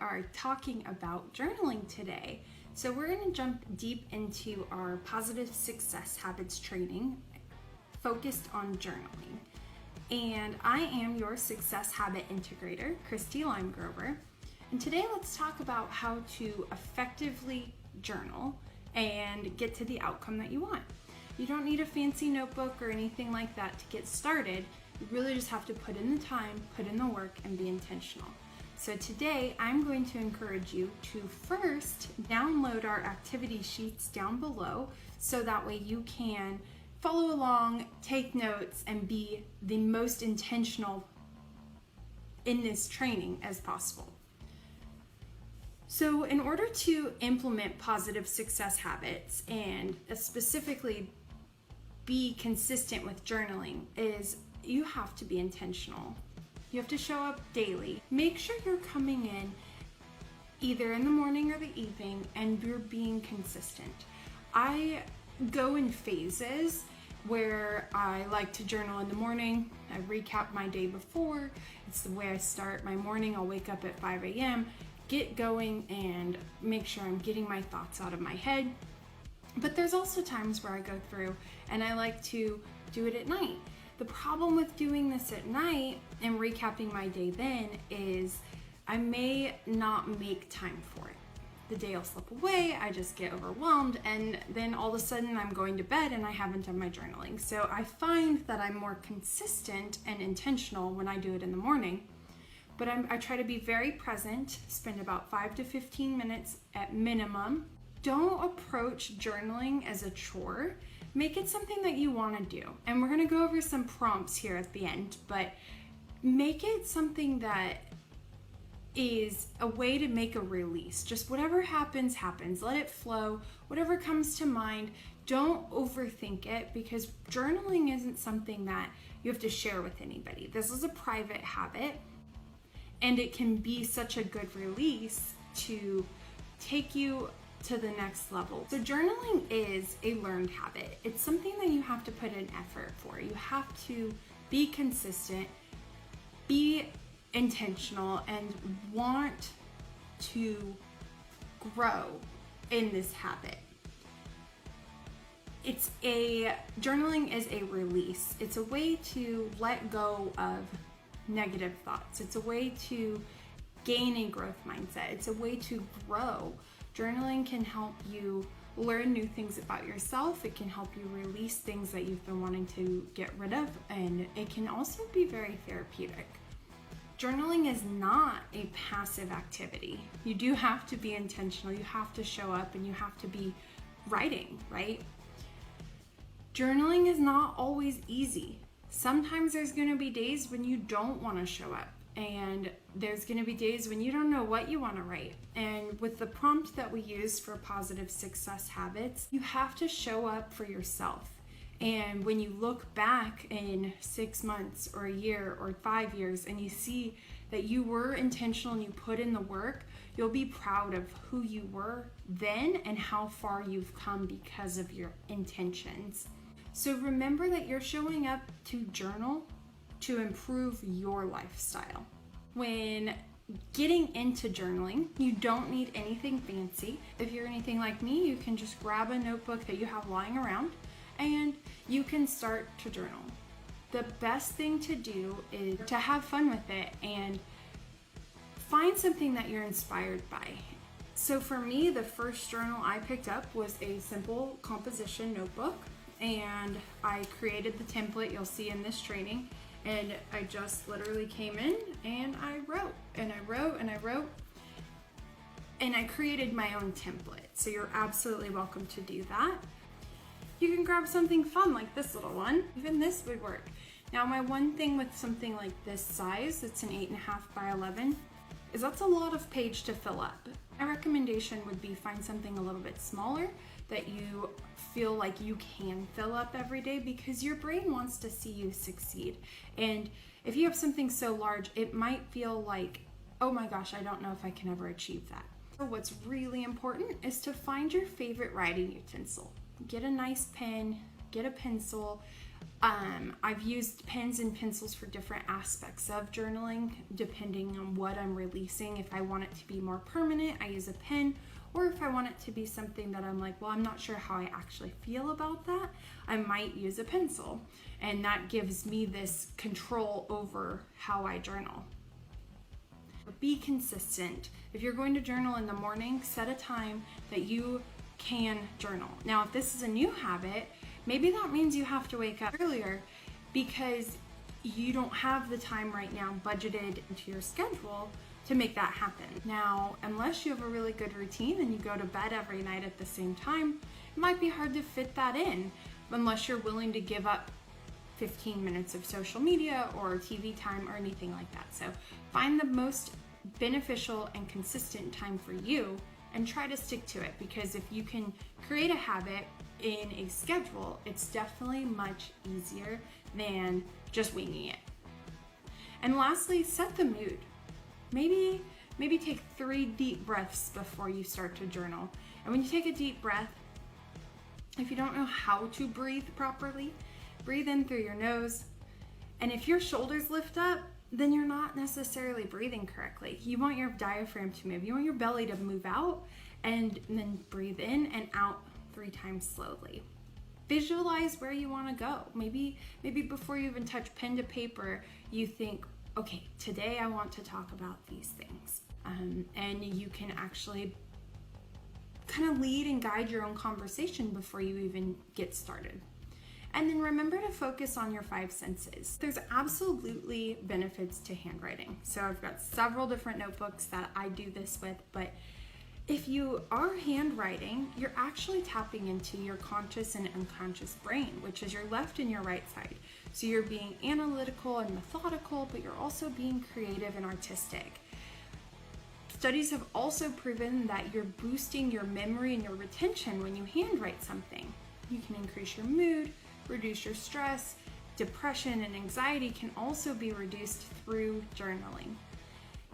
are talking about journaling today. So we're going to jump deep into our positive success habits training focused on journaling. And I am your success habit integrator, Cristy Limegrover. And today let's talk about how to effectively journal and get to the outcome that you want. You don't need a fancy notebook or anything like that to get started. You really just have to put in the time, put in the work, and be intentional. So today I'm going to encourage you to first download our activity sheets down below so that way you can follow along, take notes, and be the most intentional in this training as possible. So in order to implement positive success habits and specifically be consistent with journaling is you have to be intentional. You have to show up daily. Make sure you're coming in either in the morning or the evening and you're being consistent. I go in phases where I like to journal in the morning. I recap my day before. It's the way I start my morning. I'll wake up at 5 a.m., get going and make sure I'm getting my thoughts out of my head. But there's also times where I go through and I like to do it at night. The problem with doing this at night and recapping my day then is I may not make time for it. The day will slip away, I just get overwhelmed, and then all of a sudden I'm going to bed and I haven't done my journaling. So I find that I'm more consistent and intentional when I do it in the morning. But I try to be very present, spend about 5 to 15 minutes at minimum. Don't approach journaling as a chore. Make it something that you want to do. And we're going to go over some prompts here at the end, but make it something that is a way to make a release. Just whatever happens, happens. Let it flow. Whatever comes to mind, don't overthink it because journaling isn't something that you have to share with anybody. This is a private habit and it can be such a good release to take you to the next level. So journaling is a learned habit. It's something that you have to put in effort for. You have to be consistent, be intentional, and want to grow in this habit. Journaling is a release. It's a way to let go of negative thoughts. It's a way to gain a growth mindset. It's a way to grow. Journaling can help you learn new things about yourself. It can help you release things that you've been wanting to get rid of, and it can also be very therapeutic. Journaling is not a passive activity. You do have to be intentional. You have to show up and you have to be writing, right? Journaling is not always easy. Sometimes there's going to be days when you don't want to show up. And there's going to be days when you don't know what you want to write. And with the prompt that we use for positive success habits, you have to show up for yourself. And when you look back in 6 months or a year or 5 years and you see that you were intentional and you put in the work, you'll be proud of who you were then and how far you've come because of your intentions. So remember that you're showing up to journal to improve your lifestyle. When getting into journaling, you don't need anything fancy. If you're anything like me, you can just grab a notebook that you have lying around and you can start to journal. The best thing to do is to have fun with it and find something that you're inspired by. So for me, the first journal I picked up was a simple composition notebook, and I created the template you'll see in this training. And I just literally came in and I wrote and I wrote and I wrote and I created my own template. So you're absolutely welcome to do that. You can grab something fun like this little one. Even this would work. Now my one thing with something like this size, it's an 8.5 by 11, is that's a lot of page to fill up. My recommendation would be find something a little bit smaller that you feel like you can fill up every day because your brain wants to see you succeed. And if you have something so large, it might feel like, oh my gosh, I don't know if I can ever achieve that. So what's really important is to find your favorite writing utensil. Get a nice pen, get a pencil, I've used pens and pencils for different aspects of journaling, depending on what I'm releasing. If I want it to be more permanent, I use a pen. Or if I want it to be something that I'm like, well, I'm not sure how I actually feel about that, I might use a pencil. And that gives me this control over how I journal. Be consistent. If you're going to journal in the morning, set a time that you can journal. Now, if this is a new habit, maybe that means you have to wake up earlier because you don't have the time right now budgeted into your schedule to make that happen. Now, unless you have a really good routine and you go to bed every night at the same time, it might be hard to fit that in unless you're willing to give up 15 minutes of social media or TV time or anything like that. So find the most beneficial and consistent time for you and try to stick to it, because if you can create a habit in a schedule, it's definitely much easier than just winging it. And lastly, set the mood. Maybe take 3 deep breaths before you start to journal. And when you take a deep breath, if you don't know how to breathe properly, breathe in through your nose. And if your shoulders lift up, then you're not necessarily breathing correctly. You want your diaphragm to move. You want your belly to move out, and then breathe in and out 3 times slowly. Visualize where you want to go. Maybe before you even touch pen to paper, you think, okay, today I want to talk about these things. And you can actually kind of lead and guide your own conversation before you even get started. And then remember to focus on your 5 senses. There's absolutely benefits to handwriting. So I've got several different notebooks that I do this with, but if you are handwriting, you're actually tapping into your conscious and unconscious brain, which is your left and your right side. So you're being analytical and methodical, but you're also being creative and artistic. Studies have also proven that you're boosting your memory and your retention when you handwrite something. You can increase your mood, reduce your stress. Depression and anxiety can also be reduced through journaling.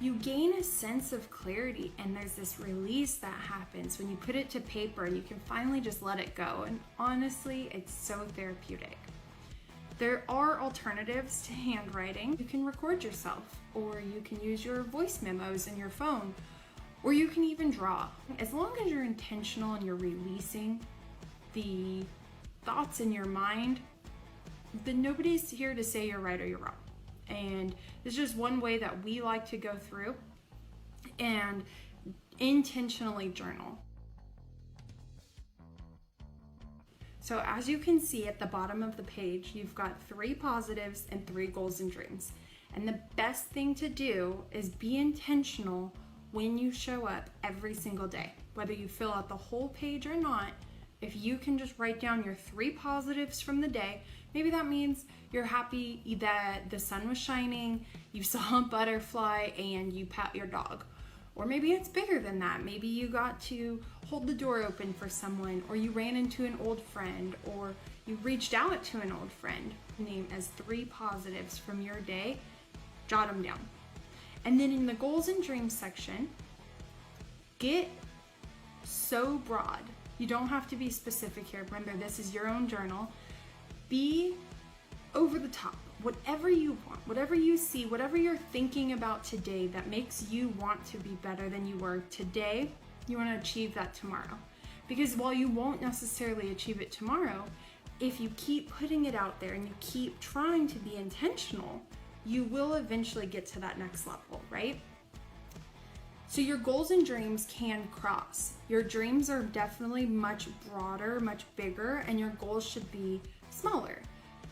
You gain a sense of clarity, and there's this release that happens when you put it to paper and you can finally just let it go. And honestly, it's so therapeutic. There are alternatives to handwriting. You can record yourself, or you can use your voice memos in your phone, or you can even draw. As long as you're intentional and you're releasing the thoughts in your mind, then nobody's here to say you're right or you're wrong. And it's just one way that we like to go through and intentionally journal. So as you can see at the bottom of the page, you've got 3 positives and 3 goals and dreams. And the best thing to do is be intentional when you show up every single day. Whether you fill out the whole page or not, if you can just write down your 3 positives from the day, maybe that means you're happy that the sun was shining, you saw a butterfly, and you pat your dog. Or maybe it's bigger than that. Maybe you got to hold the door open for someone, or you ran into an old friend, or you reached out to an old friend. Name as 3 positives from your day, jot them down. And then in the goals and dreams section, get so broad. You don't have to be specific here. Remember, this is your own journal. Be over the top. Whatever you want, whatever you see, whatever you're thinking about today that makes you want to be better than you were today, you want to achieve that tomorrow. Because while you won't necessarily achieve it tomorrow, if you keep putting it out there and you keep trying to be intentional, you will eventually get to that next level, right? So your goals and dreams can cross. Your dreams are definitely much broader, much bigger, and your goals should be smaller.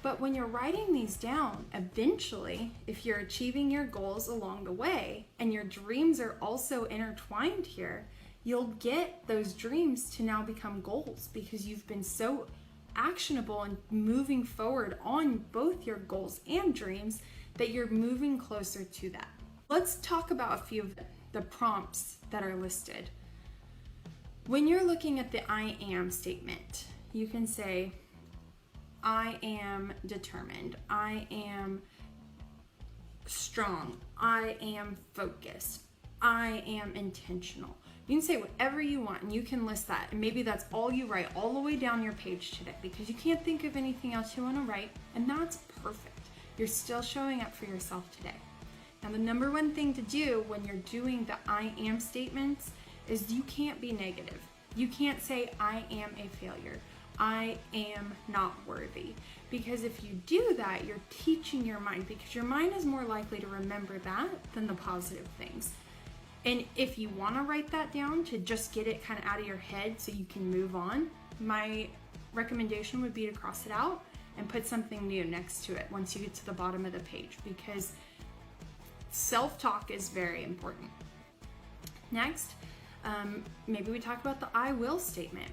But when you're writing these down, eventually, if you're achieving your goals along the way and your dreams are also intertwined here, you'll get those dreams to now become goals because you've been so actionable and moving forward on both your goals and dreams that you're moving closer to that. Let's talk about a few of the prompts that are listed. When you're looking at the I am statement, you can say, I am determined, I am strong, I am focused, I am intentional. You can say whatever you want and you can list that. And maybe that's all you write all the way down your page today because you can't think of anything else you want to write. And that's perfect. You're still showing up for yourself today. Now, the number one thing to do when you're doing the I am statements is you can't be negative. You can't say, I am a failure. I am not worthy. Because if you do that, you're teaching your mind, because your mind is more likely to remember that than the positive things. And if you want to write that down to just get it kind of out of your head so you can move on, my recommendation would be to cross it out and put something new next to it once you get to the bottom of the page, because self-talk is very important. Next, maybe we talk about the I will statement.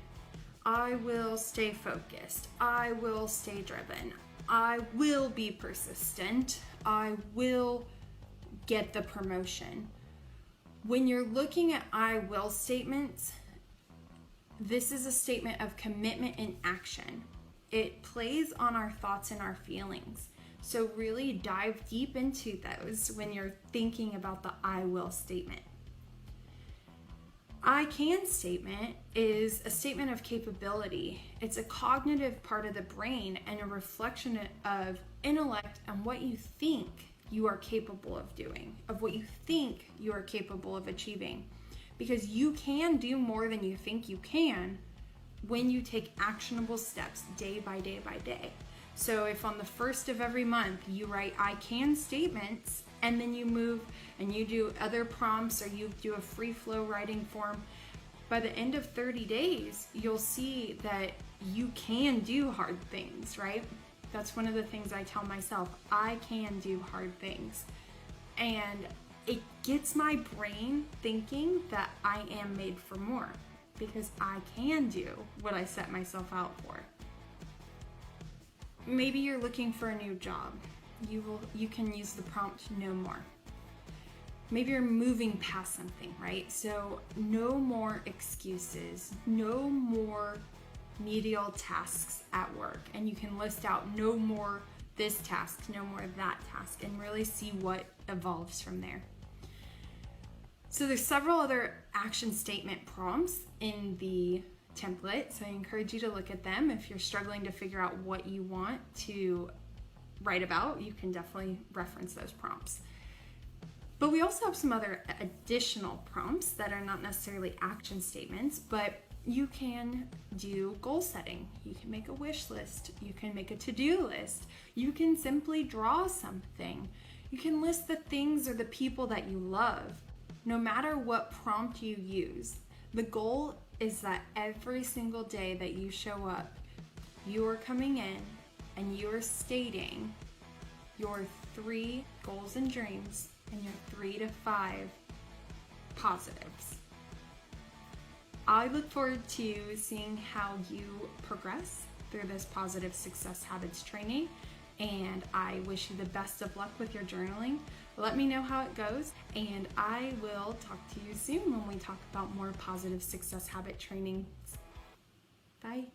I will stay focused. I will stay driven. I will be persistent. I will get the promotion. When you're looking at I will statements, this is a statement of commitment and action. It plays on our thoughts and our feelings. So really dive deep into those when you're thinking about the I will statement. I can statement is a statement of capability. It's a cognitive part of the brain and a reflection of intellect and what you think you are capable of doing, of what you think you are capable of achieving. Because you can do more than you think you can when you take actionable steps day by day by day. So if on the first of every month you write I can statements, and then you move and you do other prompts or you do a free flow writing form, by the end of 30 days, you'll see that you can do hard things, right? That's one of the things I tell myself. I can do hard things. And it gets my brain thinking that I am made for more because I can do what I set myself out for. Maybe you're looking for a new job. You can use the prompt no more. Maybe you're moving past something, right? So no more excuses, no more medial tasks at work. And you can list out no more this task, no more that task, and really see what evolves from there. So there's several other action statement prompts in the template. So I encourage you to look at them. If you're struggling to figure out what you want to write about, you can definitely reference those prompts. But we also have some other additional prompts that are not necessarily action statements, but you can do goal setting. You can make a wish list. You can make a to-do list. You can simply draw something. You can list the things or the people that you love. No matter what prompt you use, the goal is that every single day that you show up, you are coming in and you are stating your 3 goals and dreams and your 3 to 5 positives. I look forward to seeing how you progress through this positive success habits training, and I wish you the best of luck with your journaling. Let me know how it goes, and I will talk to you soon when we talk about more positive success habit training. Bye.